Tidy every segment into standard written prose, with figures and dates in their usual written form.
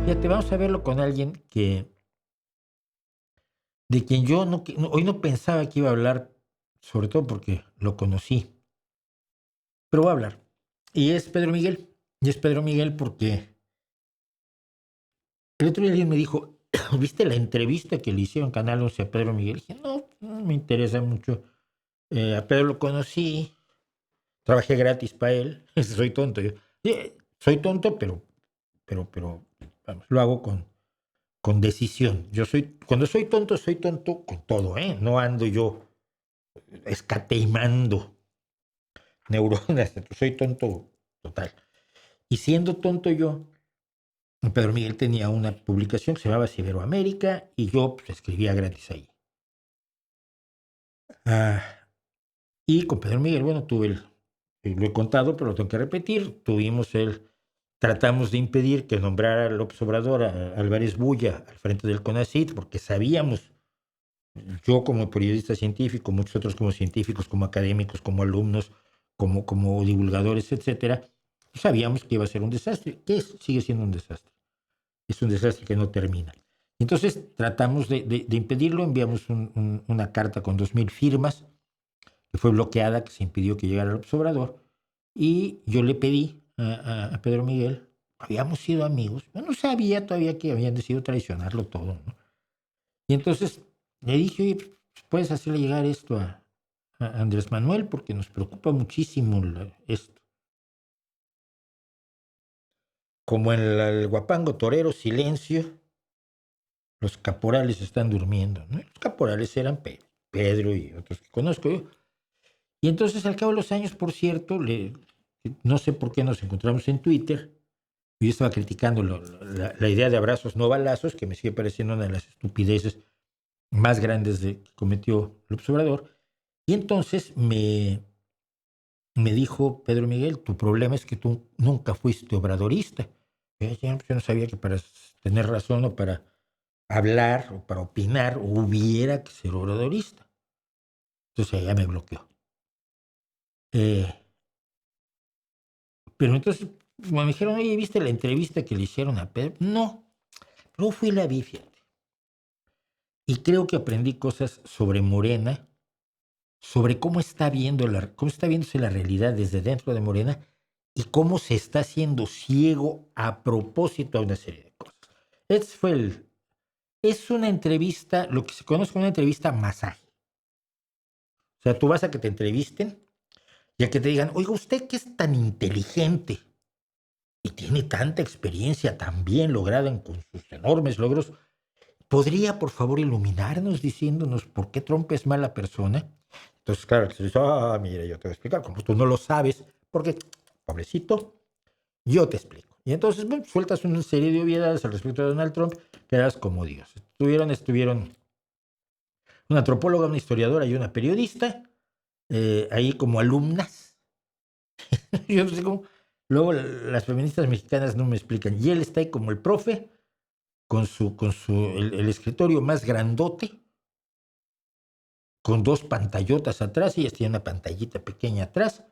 Fíjate, vamos a verlo con alguien de quien yo hoy no pensaba que iba a hablar, sobre todo porque lo conocí, pero voy a hablar. Y es Pedro Miguel. Y es Pedro Miguel porque el otro día alguien me dijo, ¿viste la entrevista que le hicieron Canal 11 a Pedro Miguel? Dije, no, no me interesa mucho. A Pedro lo conocí, trabajé gratis para él. Soy tonto. Soy tonto, pero vamos, lo hago con decisión. Cuando soy tonto con todo, ¿eh? No ando yo escateimando neuronas. Soy tonto total. Y siendo tonto yo, Pedro Miguel tenía una publicación que se llamaba Ciberoamérica y yo pues, escribía gratis ahí. Ah, y con Pedro Miguel, bueno, lo he contado, pero lo tengo que repetir, tratamos de impedir que nombrara a López Obrador a Álvarez Bulla al frente del CONACYT, porque sabíamos, yo como periodista científico, muchos otros como científicos, como académicos, como alumnos, como divulgadores, etcétera, sabíamos que iba a ser un desastre, sigue siendo un desastre. Es un desastre que no termina. Entonces tratamos de impedirlo, enviamos una carta con 2,000 firmas, que fue bloqueada, que se impidió que llegara el observador, y yo le pedí a Pedro Miguel, habíamos sido amigos, yo no sabía todavía que habían decidido traicionarlo todo, ¿no? Y entonces le dije, oye, pues, puedes hacerle llegar esto a Andrés Manuel porque nos preocupa muchísimo esto. Como en el Guapango Torero, silencio, los caporales están durmiendo, ¿no? Los caporales eran Pedro y otros que conozco yo. Y entonces, al cabo de los años, por cierto, no sé por qué nos encontramos en Twitter. Yo estaba criticando la idea de abrazos no balazos, que me sigue pareciendo una de las estupideces más grandes que cometió López Obrador. Y entonces me dijo Pedro Miguel, tu problema es que tú nunca fuiste obradorista. Yo no sabía que para tener razón o para hablar o para opinar hubiera que ser obradorista. Entonces ella me bloqueó. Eh, pero entonces me dijeron, oye, ¿viste la entrevista que le hicieron a Pedro? No, pero fui la vi, fíjate. Y creo que aprendí cosas sobre Morena, sobre cómo está viéndose la realidad desde dentro de Morena y cómo se está haciendo ciego a propósito a una serie de cosas. Este fue es una entrevista, lo que se conoce como una entrevista masaje. O sea, tú vas a que te entrevisten y a que te digan, oiga, usted que es tan inteligente y tiene tanta experiencia tan bien lograda con sus enormes logros, ¿podría por favor iluminarnos diciéndonos por qué Trump es mala persona? Entonces, claro, se dice, mire, yo te voy a explicar, como tú no lo sabes, porque, pobrecito, yo te explico. Y entonces, bueno, sueltas una serie de obviedades al respecto de Donald Trump, quedas como Dios. Estuvieron una antropóloga, una historiadora y una periodista, ahí como alumnas. Yo no sé cómo. Luego las feministas mexicanas no me explican. Y él está ahí como el profe, el escritorio más grandote, con dos pantallotas atrás, y ellas tienen una pantallita pequeña atrás,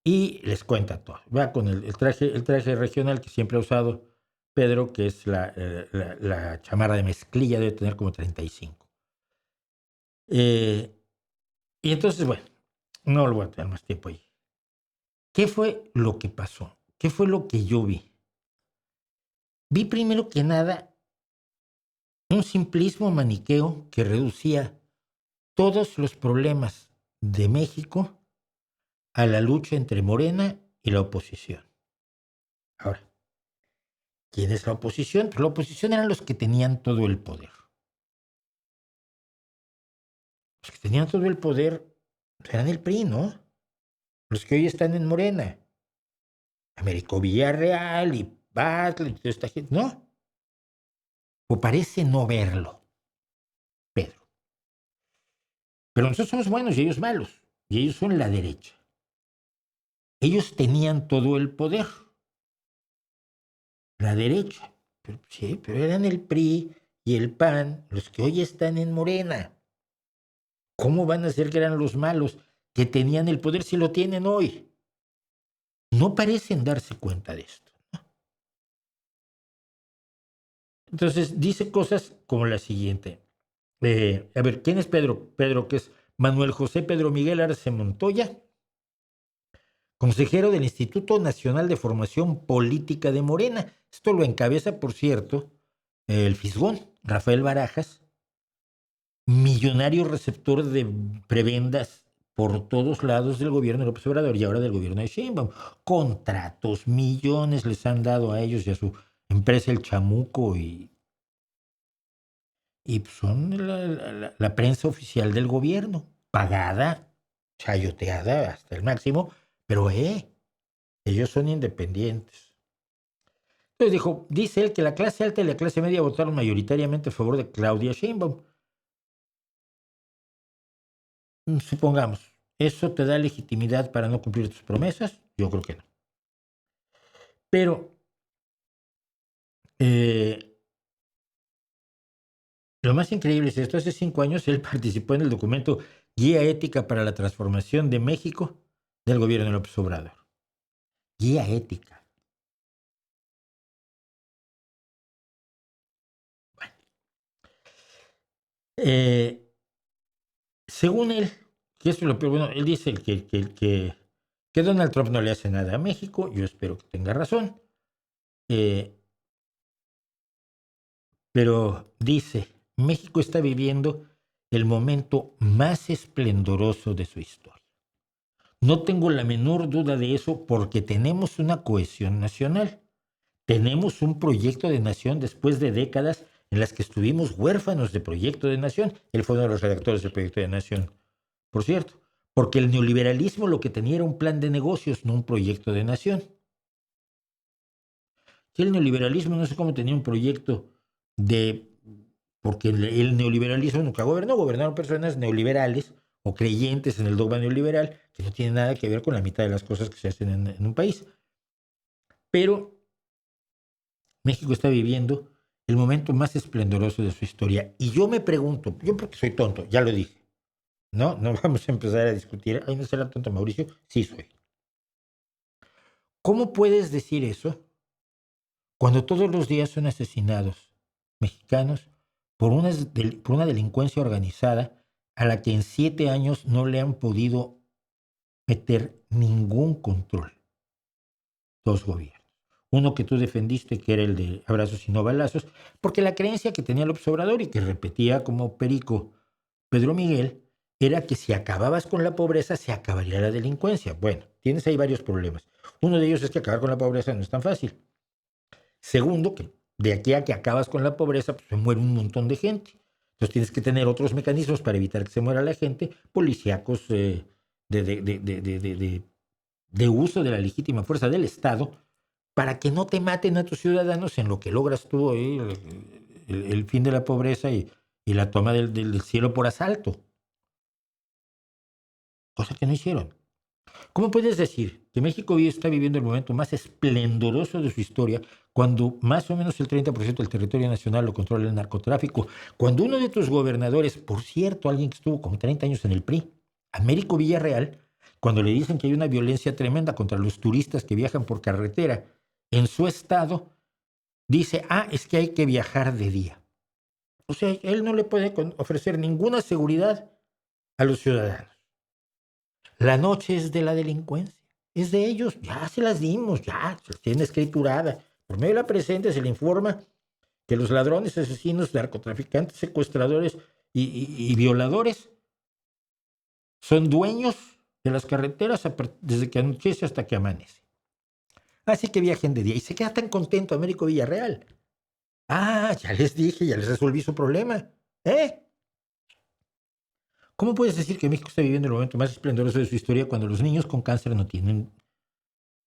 y les cuenta todo. Va con el traje regional que siempre ha usado Pedro, que es la chamarra de mezclilla, debe tener como 35. Y entonces, bueno, no lo voy a tener más tiempo ahí. ¿Qué fue lo que pasó? ¿Qué fue lo que yo vi? Vi primero que nada un simplismo maniqueo que reducía todos los problemas de México a la lucha entre Morena y la oposición. Ahora, ¿quién es la oposición? Pues la oposición eran los que tenían todo el poder. Los que tenían todo el poder eran el PRI, ¿no? Los que hoy están en Morena. Américo Villarreal y Bartlett y toda esta gente. No. O parece no verlo, Pedro. Pero nosotros somos buenos y ellos malos. Y ellos son la derecha. Ellos tenían todo el poder. La derecha. Pero, sí, pero eran el PRI y el PAN los que hoy están en Morena. ¿Cómo van a ser que eran los malos que tenían el poder si lo tienen hoy? No parecen darse cuenta de esto. Entonces dice cosas como la siguiente. A ver, ¿quién es Pedro? Pedro, que es Manuel José Pedro Miguel Arce Montoya, consejero del Instituto Nacional de Formación Política de Morena. Esto lo encabeza, por cierto, el Fisgón, Rafael Barajas, millonario receptor de prebendas por todos lados del gobierno de López Obrador y ahora del gobierno de Sheinbaum. Contratos, millones les han dado a ellos y a su empresa El Chamuco y son la prensa oficial del gobierno, pagada, chayoteada hasta el máximo, pero ellos son independientes. Entonces dice él que la clase alta y la clase media votaron mayoritariamente a favor de Claudia Sheinbaum. Supongamos, ¿eso te da legitimidad para no cumplir tus promesas? Yo creo que no. Pero lo más increíble es esto. Hace 5 años él participó en el documento Guía Ética para la Transformación de México del gobierno de López Obrador. Guía Ética. Bueno, según él, que esto es lo peor, bueno, él dice que Donald Trump no le hace nada a México. Yo espero que tenga razón. Pero dice, México está viviendo el momento más esplendoroso de su historia. No tengo la menor duda de eso porque tenemos una cohesión nacional. Tenemos un proyecto de nación después de décadas en las que estuvimos huérfanos de proyecto de nación. Él fue uno de los redactores del proyecto de nación, por cierto, porque el neoliberalismo lo que tenía era un plan de negocios, no un proyecto de nación. Y el neoliberalismo no sé cómo tenía un proyecto de... Porque el neoliberalismo nunca gobernó, gobernaron personas neoliberales o creyentes en el dogma neoliberal que no tienen nada que ver con la mitad de las cosas que se hacen en un país. Pero México está viviendo el momento más esplendoroso de su historia. Y yo me pregunto, yo porque soy tonto, ya lo dije, no vamos a empezar a discutir, ay, no será tonto Mauricio, sí soy. ¿Cómo puedes decir eso cuando todos los días son asesinados mexicanos por una delincuencia organizada a la que en 7 años no le han podido meter ningún control dos gobiernos? Uno que tú defendiste, que era el de abrazos y no balazos, porque la creencia que tenía López Obrador y que repetía como perico Pedro Miguel era que si acababas con la pobreza, se acabaría la delincuencia. Bueno, tienes ahí varios problemas. Uno de ellos es que acabar con la pobreza no es tan fácil. Segundo, que de aquí a que acabas con la pobreza, pues se muere un montón de gente. Entonces tienes que tener otros mecanismos para evitar que se muera la gente, policíacos de uso de la legítima fuerza del Estado, para que no te maten a tus ciudadanos en lo que logras tú el fin de la pobreza y la toma del cielo por asalto. Cosa que no hicieron. ¿Cómo puedes decir que México hoy está viviendo el momento más esplendoroso de su historia cuando más o menos el 30% del territorio nacional lo controla el narcotráfico? Cuando uno de tus gobernadores, por cierto, alguien que estuvo como 30 años en el PRI, Américo Villarreal, cuando le dicen que hay una violencia tremenda contra los turistas que viajan por carretera en su estado, dice, es que hay que viajar de día. O sea, él no le puede ofrecer ninguna seguridad a los ciudadanos. La noche es de la delincuencia, es de ellos, ya se las dimos, ya se las tiene escriturada. Por medio de la presente se le informa que los ladrones, asesinos, narcotraficantes, secuestradores y violadores son dueños de las carreteras desde que anochece hasta que amanece. Así que viajen de día. Y se queda tan contento Américo Villarreal. Ya les dije, ya les resolví su problema. ¿Cómo puedes decir que México está viviendo el momento más esplendoroso de su historia cuando los niños con cáncer no tienen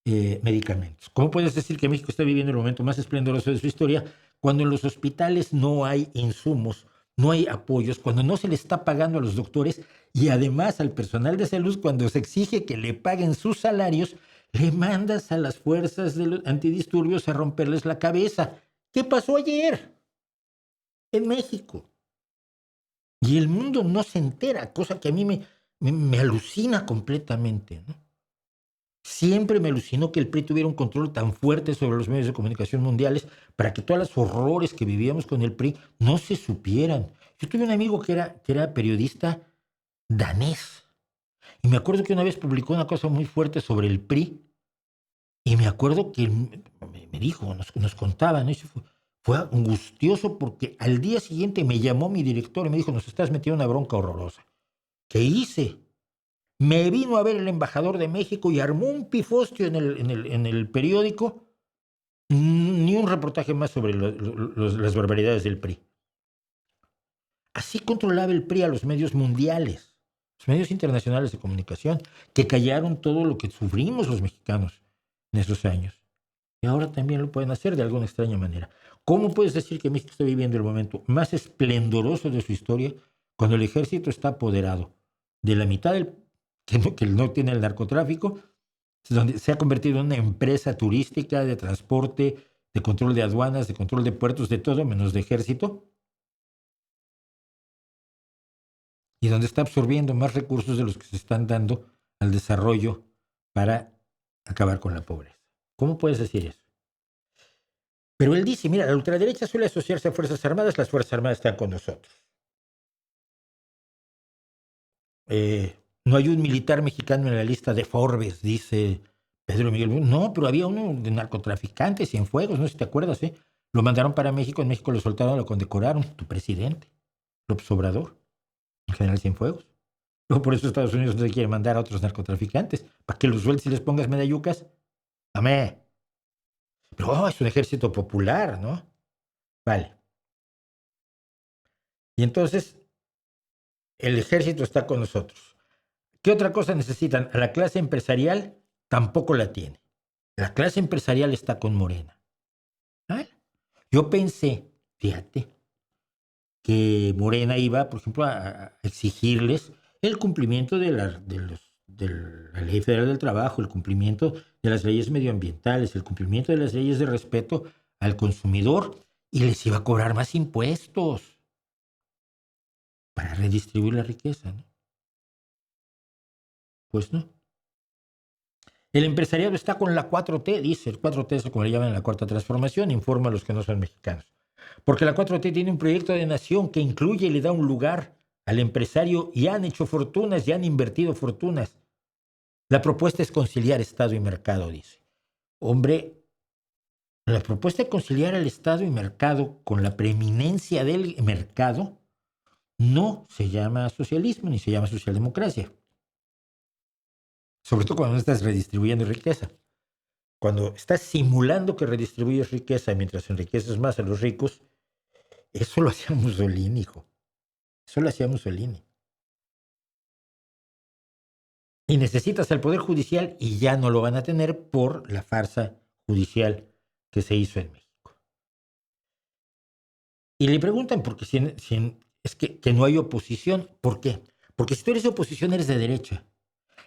medicamentos? ¿Cómo puedes decir que México está viviendo el momento más esplendoroso de su historia cuando en los hospitales no hay insumos, no hay apoyos, cuando no se le está pagando a los doctores y además al personal de salud, cuando se exige que le paguen sus salarios, le mandas a las fuerzas de los antidisturbios a romperles la cabeza? ¿Qué pasó ayer en México? Y el mundo no se entera, cosa que a mí me alucina completamente, ¿no? Siempre me alucinó que el PRI tuviera un control tan fuerte sobre los medios de comunicación mundiales para que todos los horrores que vivíamos con el PRI no se supieran. Yo tuve un amigo que era periodista danés y me acuerdo que una vez publicó una cosa muy fuerte sobre el PRI y me acuerdo que me dijo, nos contaba, ¿no? Y fue angustioso porque al día siguiente me llamó mi director y me dijo, nos estás metiendo una bronca horrorosa. ¿Qué hice? Me vino a ver el embajador de México y armó un pifostio en el periódico. Ni un reportaje más sobre las barbaridades del PRI. Así controlaba el PRI a los medios mundiales, los medios internacionales de comunicación, que callaron todo lo que sufrimos los mexicanos en esos años. Y ahora también lo pueden hacer de alguna extraña manera. ¿Cómo puedes decir que México está viviendo el momento más esplendoroso de su historia cuando el ejército está apoderado de la mitad que no tiene el narcotráfico, donde se ha convertido en una empresa turística de transporte, de control de aduanas, de control de puertos, de todo menos de ejército, y donde está absorbiendo más recursos de los que se están dando al desarrollo para acabar con la pobreza? ¿Cómo puedes decir eso? Pero él dice, mira, la ultraderecha suele asociarse a Fuerzas Armadas, las Fuerzas Armadas están con nosotros. No hay un militar mexicano en la lista de Forbes, dice Pedro Miguel. No, pero había uno de narcotraficantes, Cienfuegos, no sé si te acuerdas, ¿eh? Lo mandaron para México, en México lo soltaron, lo condecoraron, tu presidente, López Obrador, el general Cienfuegos. Luego por eso Estados Unidos no se quiere mandar a otros narcotraficantes, para que los sueltes y les pongas medallucas. Amé. Pero es un ejército popular, ¿no? Vale. Y entonces el ejército está con nosotros. ¿Qué otra cosa necesitan? A la clase empresarial tampoco la tiene. La clase empresarial está con Morena. ¿Ah? Yo pensé, fíjate, que Morena iba, por ejemplo, a exigirles el cumplimiento de la Ley Federal del Trabajo, el cumplimiento de las leyes medioambientales, el cumplimiento de las leyes de respeto al consumidor, y les iba a cobrar más impuestos para redistribuir la riqueza, ¿no? Pues no. El empresariado está con la 4T, dice. El 4T es como le llaman la cuarta transformación, informa a los que no son mexicanos. Porque la 4T tiene un proyecto de nación que incluye y le da un lugar al empresario y han hecho fortunas y han invertido fortunas. La propuesta es conciliar Estado y mercado, dice. Hombre, la propuesta de conciliar el Estado y mercado con la preeminencia del mercado no se llama socialismo ni se llama socialdemocracia. Sobre todo cuando no estás redistribuyendo riqueza. Cuando estás simulando que redistribuyes riqueza mientras enriqueces más a los ricos, eso lo hacía Mussolini, hijo. Eso lo hacía Mussolini. Y necesitas el Poder Judicial y ya no lo van a tener por la farsa judicial que se hizo en México. Y le preguntan, porque es que no hay oposición. ¿Por qué? Porque si tú eres oposición, eres de derecha.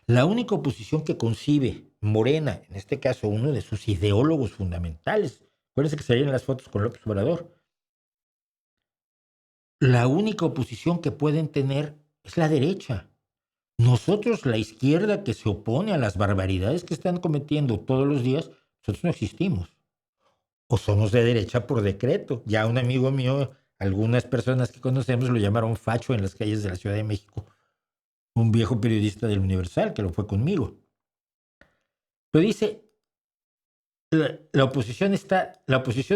La única oposición que concibe Morena, en este caso uno de sus ideólogos fundamentales, acuérdense que salían las fotos con López Obrador, la única oposición que pueden tener es la derecha. Nosotros, la izquierda que se opone a las barbaridades que están cometiendo todos los días, nosotros no existimos. O somos de derecha por decreto. Ya un amigo mío, algunas personas que conocemos lo llamaron facho en las calles de la Ciudad de México. Un viejo periodista del Universal que lo fue conmigo. Pero dice, la oposición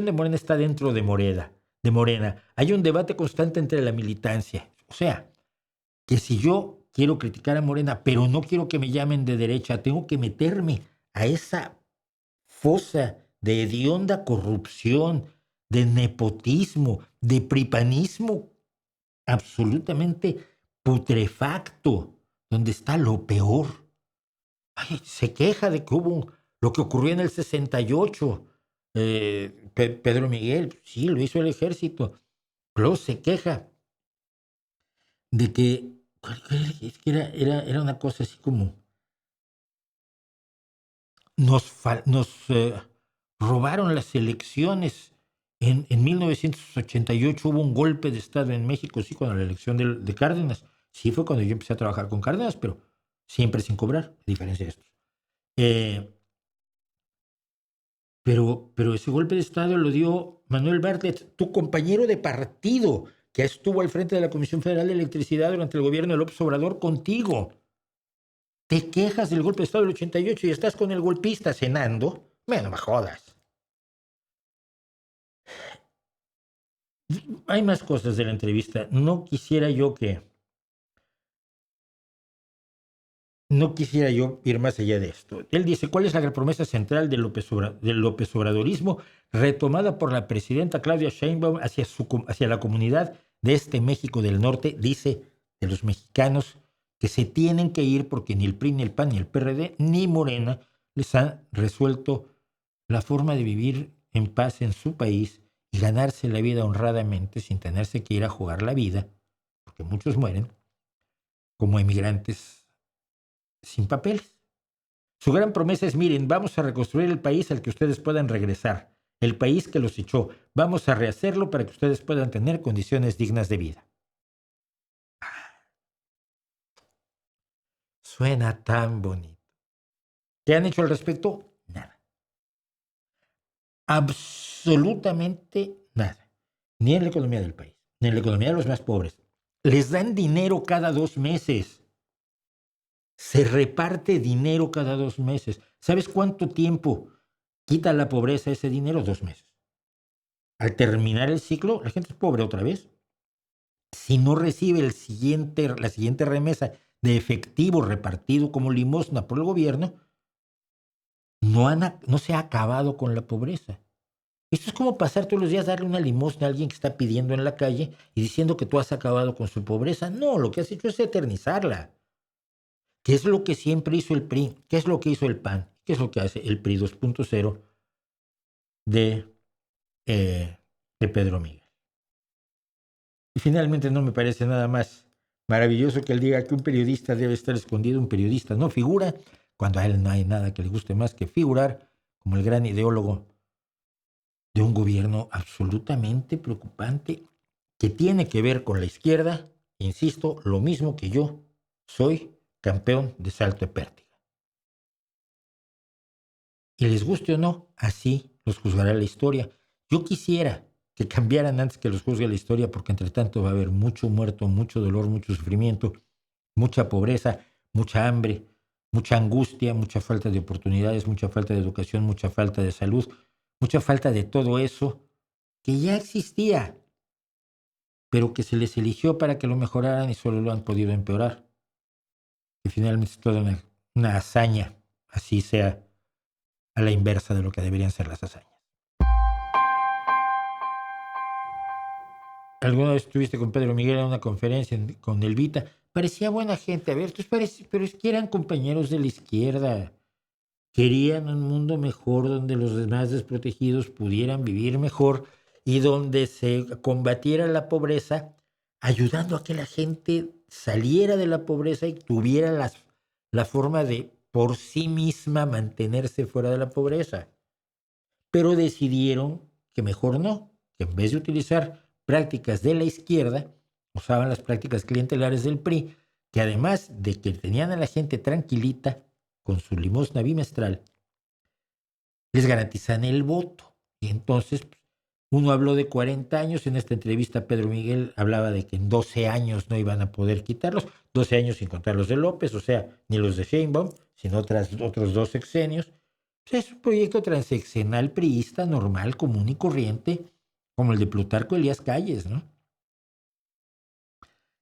de Morena está dentro de Morena. Hay un debate constante entre la militancia. O sea, que si yo quiero criticar a Morena, pero no quiero que me llamen de derecha, tengo que meterme a esa fosa de hedionda corrupción, de nepotismo, de pripanismo absolutamente putrefacto, donde está lo peor. Ay, se queja de que hubo lo que ocurrió en el 68. Pedro Miguel, sí, lo hizo el ejército. Pero se queja de que, es que era una cosa así como, nos robaron las elecciones. En 1988 hubo un golpe de Estado en México, sí, cuando la elección de Cárdenas. Sí, fue cuando yo empecé a trabajar con Cárdenas, pero siempre sin cobrar, a diferencia de estos. Pero ese golpe de Estado lo dio Manuel Bartlett, tu compañero de partido, que estuvo al frente de la Comisión Federal de Electricidad durante el gobierno de López Obrador contigo. Te quejas del golpe de Estado del 88 y estás con el golpista cenando. Bueno, me jodas. Hay más cosas de la entrevista. No quisiera yo ir más allá de esto. Él dice, ¿cuál es la gran promesa central del López Obradorismo retomada por la presidenta Claudia Sheinbaum hacia la comunidad de este México del Norte? Dice, de los mexicanos que se tienen que ir porque ni el PRI, ni el PAN, ni el PRD, ni Morena les han resuelto la forma de vivir en paz en su país y ganarse la vida honradamente sin tenerse que ir a jugar la vida, porque muchos mueren como emigrantes sin papeles. Su gran promesa es, miren, vamos a reconstruir el país al que ustedes puedan regresar, el país que los echó. Vamos a rehacerlo para que ustedes puedan tener condiciones dignas de vida. Suena tan bonito. ¿Qué han hecho al respecto? Nada. Absolutamente nada. Ni en la economía del país, ni en la economía de los más pobres. Les dan dinero cada 2 meses. Se reparte dinero cada 2 meses. ¿Sabes cuánto tiempo quita la pobreza ese dinero? 2 meses. Al terminar el ciclo, la gente es pobre otra vez. Si no recibe la siguiente remesa de efectivo repartido como limosna por el gobierno, no se ha acabado con la pobreza. Esto es como pasar todos los días darle una limosna a alguien que está pidiendo en la calle y diciendo que tú has acabado con su pobreza. No, lo que has hecho es eternizarla. ¿Qué es lo que siempre hizo el PRI? ¿Qué es lo que hizo el PAN? ¿Qué es lo que hace el PRI 2.0 de Pedro Miguel? Y finalmente no me parece nada más maravilloso que él diga que un periodista debe estar escondido. Un periodista no figura cuando a él no hay nada que le guste más que figurar como el gran ideólogo de un gobierno absolutamente preocupante que tiene que ver con la izquierda. Insisto, lo mismo que yo soy campeón de salto de pértiga. Y les guste o no, así los juzgará la historia. Yo quisiera que cambiaran antes que los juzgue la historia, porque entre tanto va a haber mucho muerto, mucho dolor, mucho sufrimiento, mucha pobreza, mucha hambre, mucha angustia, mucha falta de oportunidades, mucha falta de educación, mucha falta de salud, mucha falta de todo eso que ya existía, pero que se les eligió para que lo mejoraran y solo lo han podido empeorar. Y finalmente es toda una hazaña, así sea a la inversa de lo que deberían ser las hazañas. ¿Alguna vez estuviste con Pedro Miguel en una conferencia con Elvita? Parecía buena gente. A ver, pero es que eran compañeros de la izquierda. Querían un mundo mejor donde los demás desprotegidos pudieran vivir mejor y donde se combatiera la pobreza, ayudando a que la gente saliera de la pobreza y tuviera la forma de por sí misma mantenerse fuera de la pobreza. Pero decidieron que mejor no, que en vez de utilizar prácticas de la izquierda, usaban las prácticas clientelares del PRI, que además de que tenían a la gente tranquilita con su limosna bimestral, les garantizan el voto. Y entonces uno habló de 40 años, en esta entrevista Pedro Miguel hablaba de que en 12 años no iban a poder quitarlos, 12 años sin contar los de López, o sea, ni los de Sheinbaum, sino otros 2 sexenios. Es un proyecto transeccional priista normal, común y corriente, como el de Plutarco Elías Calles, ¿no?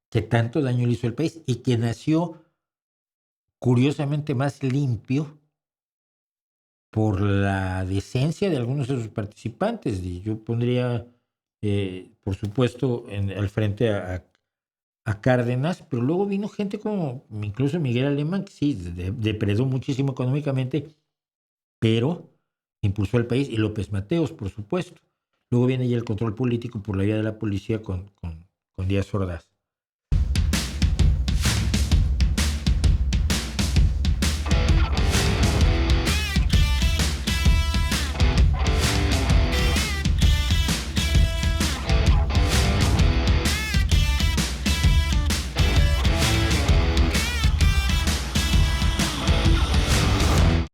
Que tanto daño le hizo al país y que nació curiosamente más limpio por la decencia de algunos de sus participantes. Y yo pondría, por supuesto, al frente a Cárdenas, pero luego vino gente como incluso Miguel Alemán, que sí, depredó muchísimo económicamente, pero impulsó al país, y López Mateos, por supuesto. Luego viene ya el control político por la vía de la policía con Díaz Ordaz.